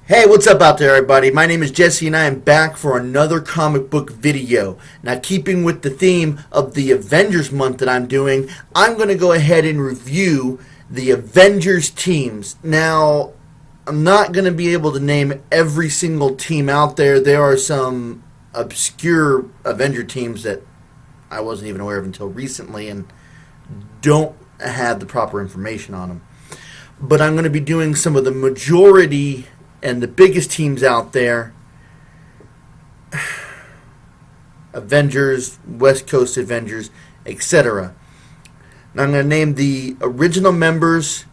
Hey, what's up out there, everybody? My name is Jesse, and I am back for another comic book video. Now, keeping with the theme of the Avengers month that I'm doing, I'm going to go ahead and review the Avengers Teams. Now, I'm not going to be able to name every single team out there. There are some obscure Avenger teams that I wasn't even aware of until recently and don't have the proper information on them. But I'm going to be doing some of the majority and the biggest teams out there: Avengers, West Coast Avengers, etc. Now I'm going to name the original members,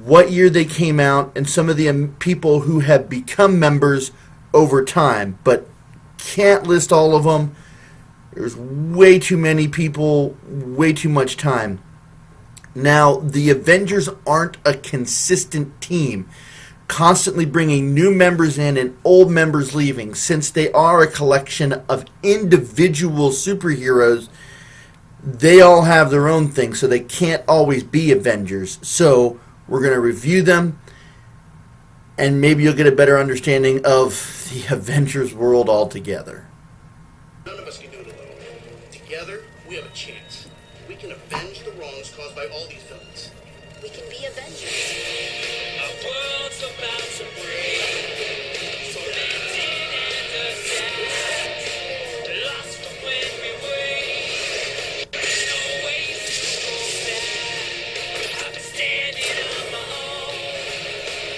what year they came out, and some of the people who have become members over time, but can't list all of them. There's way too many people, way too much time. Now, the Avengers aren't a consistent team, constantly bringing new members in and old members leaving. Since they are a collection of individual superheroes, they all have their own thing, so they can't always be Avengers. So we're going to review them, and maybe you'll get a better understanding of the Avengers world altogether. None of us can do it alone. Together, we have a chance. We can avenge the wrongs caused by all these villains. We can be Avengers. Our world's about to break, so they didn't understand. Lost from when we wake, there's no way to go back. I've been standing on my own,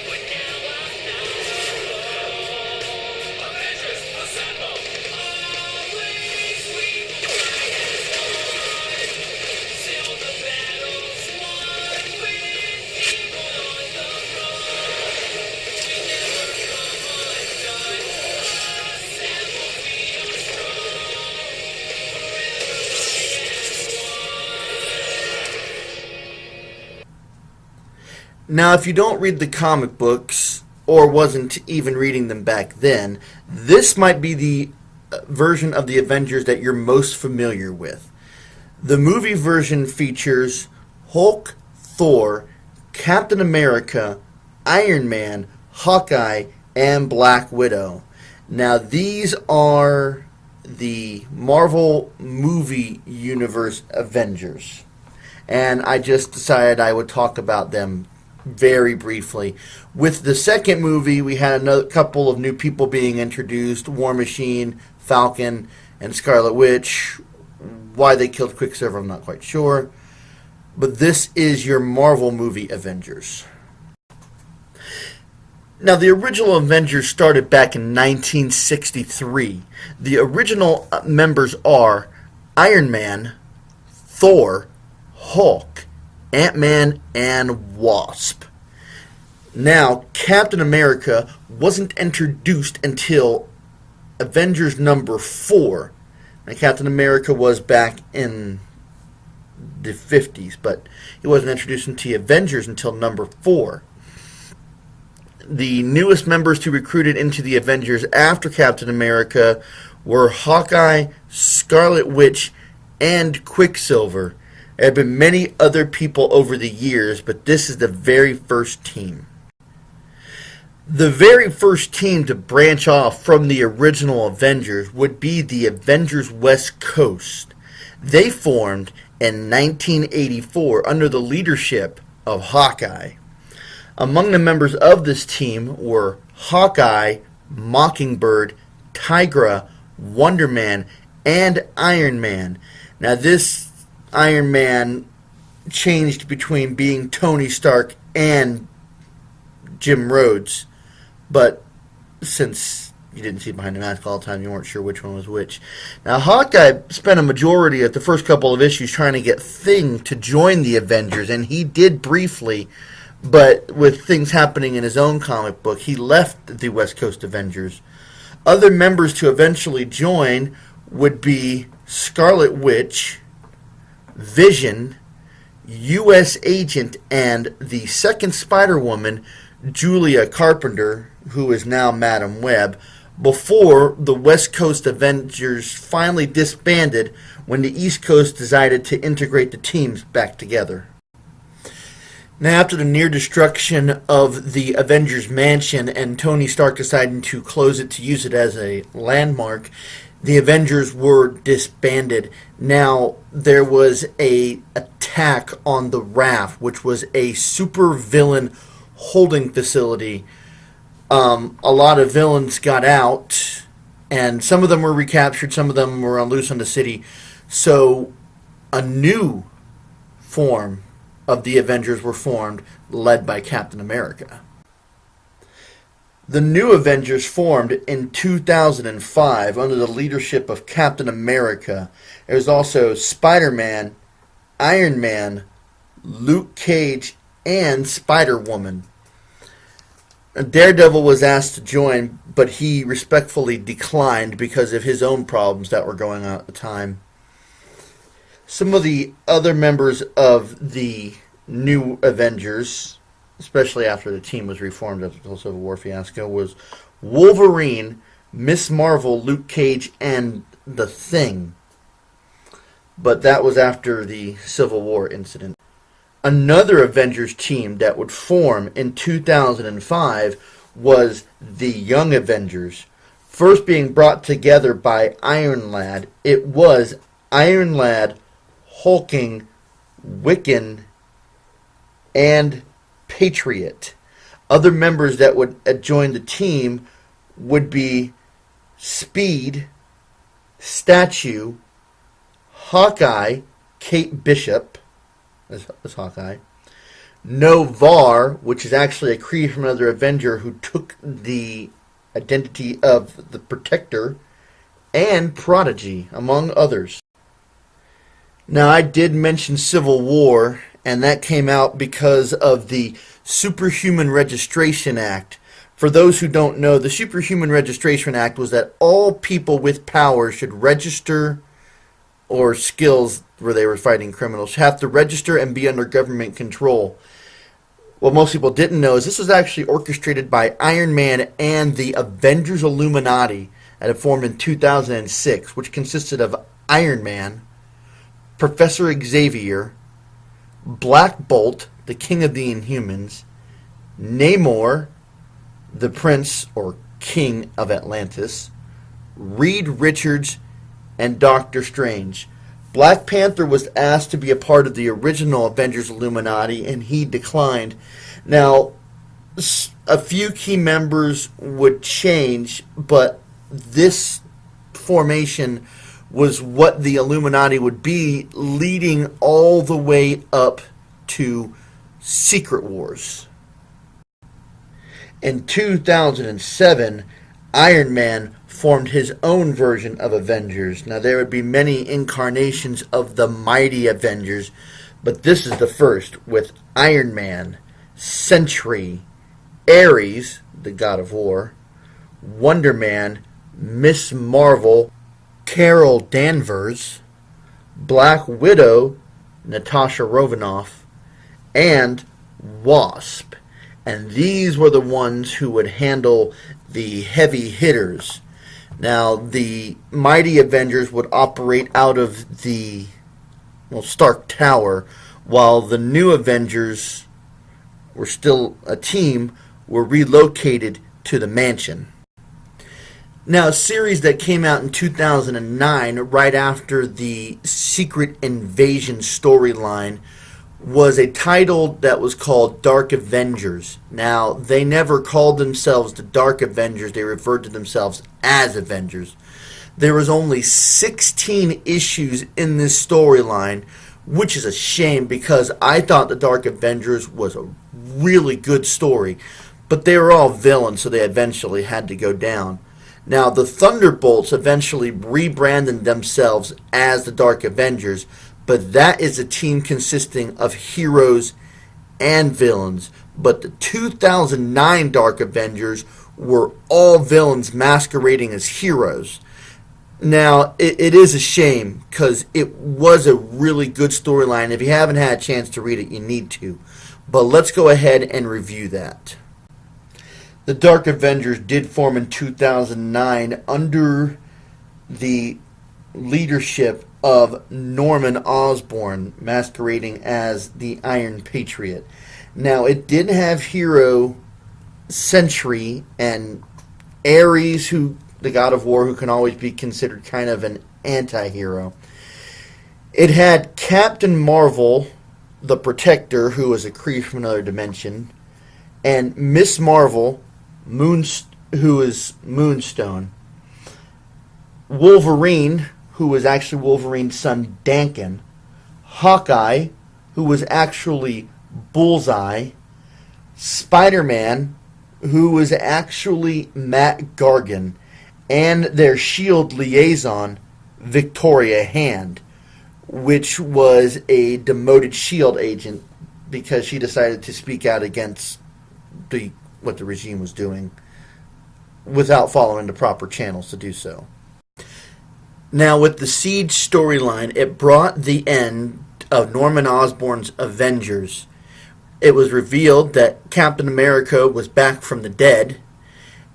but now I'm not alone. Avengers, assemble! Always we will fight as one, till the battle's won. With evil on the run, we never come undone. Assemble, we are strong, forever fight as one. Now, if you don't read the comic books, or wasn't even reading them back then, this might be the version of the Avengers that you're most familiar with. The movie version features Hulk, Thor, Captain America, Iron Man, Hawkeye, and Black Widow. Now, these are the Marvel movie universe Avengers, and I just decided I would talk about them very briefly. With the second movie, we had another couple of new people being introduced: War Machine, Falcon, and Scarlet Witch. Why they killed Quicksilver, I'm not quite sure. But this is your Marvel movie Avengers. Now, the original Avengers started back in 1963. The original members are Iron Man, Thor, Hulk, Ant-Man, and Wasp. Now, Captain America wasn't introduced until Avengers number 4. Now, Captain America was back in the 50s, but he wasn't introduced into Avengers until number 4. The newest members to recruited into the Avengers after Captain America were Hawkeye, Scarlet Witch, and Quicksilver. There have been many other people over the years, but this is the very first team. The very first team to branch off from the original Avengers would be the Avengers West Coast. They formed in 1984 under the leadership of Hawkeye. Among the members of this team were Hawkeye, Mockingbird, Tigra, Wonder Man, and Iron Man. Now, this Iron Man changed between being Tony Stark and Jim Rhodes, but since you didn't see behind the mask all the time, you weren't sure which one was which. Now, Hawkeye spent a majority of the first couple of issues trying to get Thing to join the Avengers, and he did briefly, but with things happening in his own comic book, he left the West Coast Avengers. Other members to eventually join would be Scarlet Witch, Vision, U.S. Agent, and the second Spider-Woman, Julia Carpenter, who is now Madam Web, before the West Coast Avengers finally disbanded when the East Coast decided to integrate the teams back together. Now, after the near destruction of the Avengers Mansion and Tony Stark deciding to close it to use it as a landmark, the Avengers were disbanded. Now, there was a attack on the Raft, which was a super villain holding facility. A lot of villains got out, and some of them were recaptured, some of them were on loose on the city. So, a new form of the Avengers were formed, led by Captain America. The new Avengers formed in 2005 under the leadership of Captain America. There was also Spider-Man, Iron Man, Luke Cage, and Spider-Woman. Daredevil was asked to join, but he respectfully declined because of his own problems that were going on at the time. Some of the other members of the new Avengers, especially after the team was reformed after the Civil War fiasco, was Wolverine, Miss Marvel, Luke Cage, and The Thing. But that was after the Civil War incident. Another Avengers team that would form in 2005 was the Young Avengers. First being brought together by Iron Lad, it was Iron Lad, Hulking, Wiccan, and Patriot. Other members that would join the team would be Speed, Statue, Hawkeye, Kate Bishop, as Hawkeye, Novar, which is actually a Kree from another Avenger who took the identity of the Protector, and Prodigy, among others. Now, I did mention Civil War, and that came out because of the Superhuman Registration Act. For those who don't know, the Superhuman Registration Act was that all people with power should register, or skills where they were fighting criminals, have to register and be under government control. What most people didn't know is this was actually orchestrated by Iron Man and the Avengers Illuminati that had formed in 2006, which consisted of Iron Man, Professor Xavier, Black Bolt, the King of the Inhumans, Namor, the Prince or King of Atlantis, Reed Richards, and Doctor Strange. Black Panther was asked to be a part of the original Avengers Illuminati, and he declined. Now, a few key members would change, but this formation was what the Illuminati would be, leading all the way up to Secret Wars. In 2007, Iron Man formed his own version of Avengers. Now, there would be many incarnations of the mighty Avengers, but this is the first, with Iron Man, Sentry, Ares, the God of War, Wonder Man, Miss Marvel, Carol Danvers, Black Widow, Natasha Romanoff, and Wasp. And these were the ones who would handle the heavy hitters. Now, the Mighty Avengers would operate out of the Stark Tower, while the new Avengers were still a team, were relocated to the mansion. Now, a series that came out in 2009, right after the Secret Invasion storyline, was a title that was called Dark Avengers. Now, they never called themselves the Dark Avengers. They referred to themselves as Avengers. There was only 16 issues in this storyline, which is a shame because I thought the Dark Avengers was a really good story. But they were all villains, so they eventually had to go down. Now, the Thunderbolts eventually rebranded themselves as the Dark Avengers, but that is a team consisting of heroes and villains. But the 2009 Dark Avengers were all villains masquerading as heroes. Now, it is a shame because it was a really good storyline. If you haven't had a chance to read it, you need to. But let's go ahead and review that. The Dark Avengers did form in 2009 under the leadership of Norman Osborn, masquerading as the Iron Patriot. Now, it did have hero Sentry and Ares, who the god of war, who can always be considered kind of an anti-hero. It had Captain Marvel, the Protector, who was a Kree from another dimension, and Miss Marvel, who is Moonstone. Wolverine, who was actually Wolverine's son Dankin. Hawkeye, who was actually Bullseye. Spider-Man, who was actually Matt Gargan. And their S.H.I.E.L.D. liaison, Victoria Hand, which was a demoted S.H.I.E.L.D. agent because she decided to speak out against what the regime was doing without following the proper channels to do so. Now, with the Siege storyline, it brought the end of Norman Osborn's Avengers. It was revealed that Captain America was back from the dead,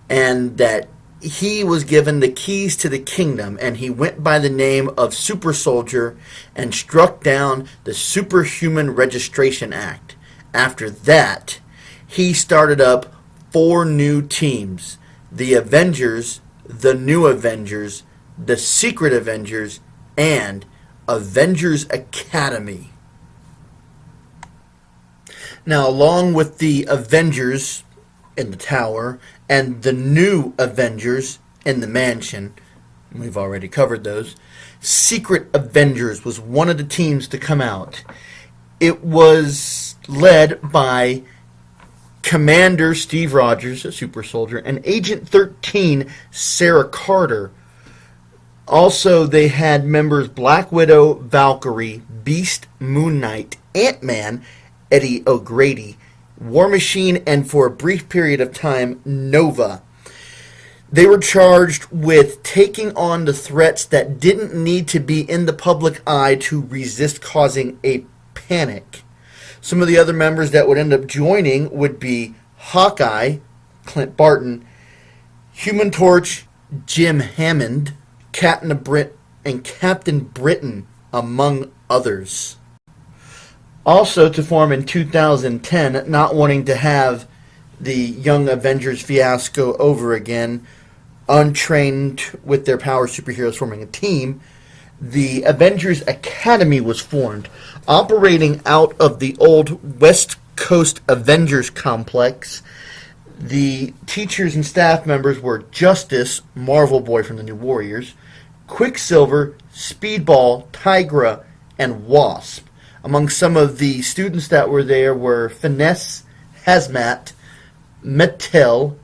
and that he was given the keys to the kingdom, and he went by the name of Super Soldier and struck down the Superhuman Registration Act. After that, he started up 4 new teams: the Avengers, the New Avengers, the Secret Avengers, and Avengers Academy. Now, along with the Avengers in the tower and the New Avengers in the mansion, we've already covered those, Secret Avengers was one of the teams to come out. It was led by Commander Steve Rogers, a super soldier, and Agent 13, Sarah Carter. Also, they had members Black Widow, Valkyrie, Beast, Moon Knight, Ant-Man, Eddie O'Grady, War Machine, and for a brief period of time, Nova. They were charged with taking on the threats that didn't need to be in the public eye to resist causing a panic. Some of the other members that would end up joining would be Hawkeye, Clint Barton, Human Torch, Jim Hammond, Captain Britain, among others. Also to form in 2010, not wanting to have the Young Avengers fiasco over again, untrained with their power superheroes forming a team, the Avengers Academy was formed, operating out of the old West Coast Avengers complex. The teachers and staff members were Justice, Marvel Boy from the New Warriors, Quicksilver, Speedball, Tigra, and Wasp. Among some of the students that were there were Finesse, Hazmat, Mattel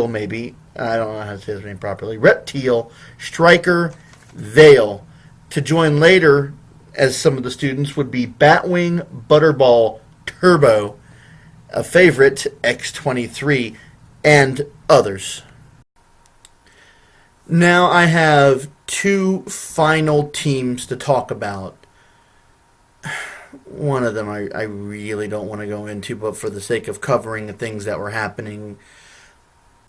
maybe, I don't know how to say his name properly, Reptile, Stryker, Vale. To join later as some of the students would be Batwing, Butterball, Turbo, a favorite, X-23, and others. Now I have 2 final teams to talk about. One of them I really don't want to go into, but for the sake of covering the things that were happening,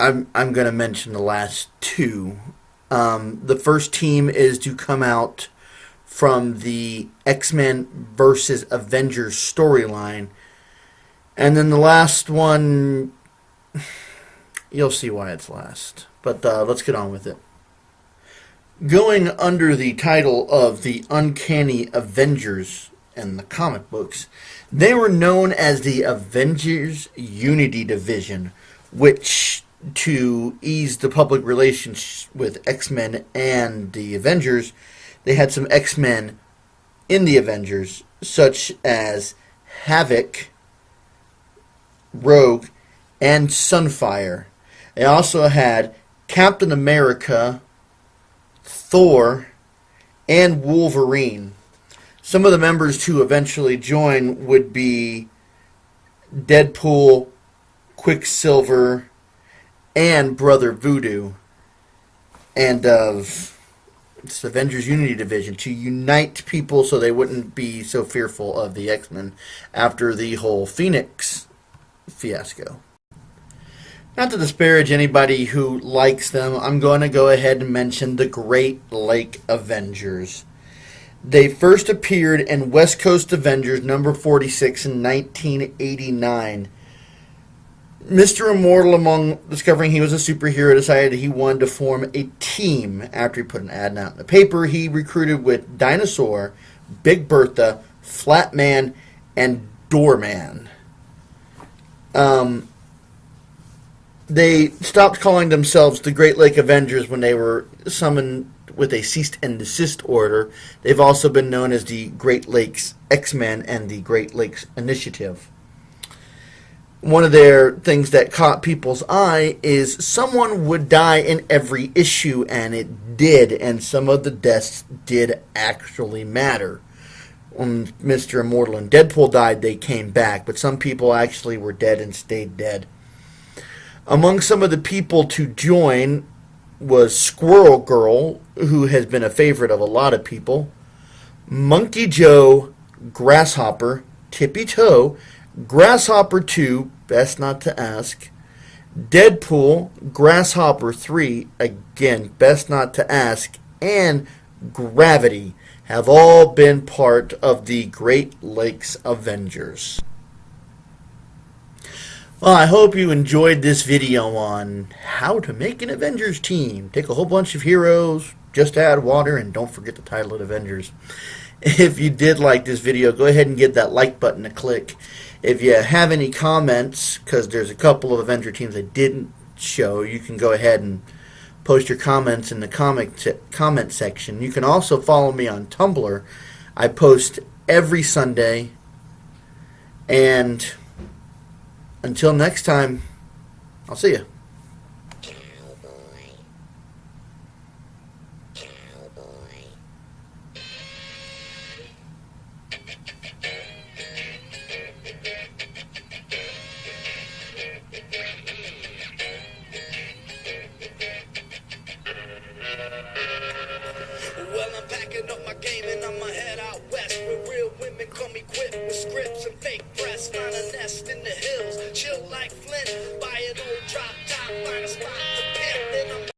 I'm going to mention the last 2. The first team is to come out from the X-Men versus Avengers storyline. And then the last one, you'll see why it's last. But let's get on with it. Going under the title of the Uncanny Avengers in the comic books, they were known as the Avengers Unity Division, which, to ease the public relations with X-Men and the Avengers, they had some X-Men in the Avengers, such as Havoc, Rogue, and Sunfire. They also had Captain America, Thor, and Wolverine. Some of the members to eventually join would be Deadpool, Quicksilver, and Brother Voodoo. And it's Avengers Unity Division, to unite people so they wouldn't be so fearful of the X-Men after the whole Phoenix fiasco. Not to disparage anybody who likes them, I'm going to go ahead and mention the Great Lake Avengers. They first appeared in West Coast Avengers number 46 in 1989. Mr. Immortal, among discovering he was a superhero, decided he wanted to form a team. After he put an ad out in the paper, he recruited with Dinosaur, Big Bertha, Flatman, and Doorman. They stopped calling themselves the Great Lake Avengers when they were summoned with a cease and desist order. They've also been known as the Great Lakes X-Men and the Great Lakes Initiative. One of their things that caught people's eye is someone would die in every issue, and it did, and some of the deaths did actually matter. When Mr. Immortal and Deadpool died, they came back, but some people actually were dead and stayed dead. Among some of the people to join was Squirrel Girl, who has been a favorite of a lot of people, Monkey Joe, Grasshopper, Tippy Toe, Grasshopper 2, Best Not to Ask, Deadpool, Grasshopper 3, again, Best Not to Ask, and Gravity have all been part of the Great Lakes Avengers. Well, I hope you enjoyed this video on how to make an Avengers team. Take a whole bunch of heroes, just add water, and don't forget the title of Avengers. If you did like this video, go ahead and give that like button a click. If you have any comments, because there's a couple of Avenger teams I didn't show, you can go ahead and post your comments in the comment section. You can also follow me on Tumblr. I post every Sunday. And until next time, I'll see you. Well, I'm packing up my game and I'ma head out west where real women come equipped with scripts and fake breasts. Find a nest in the hills, chill like flames.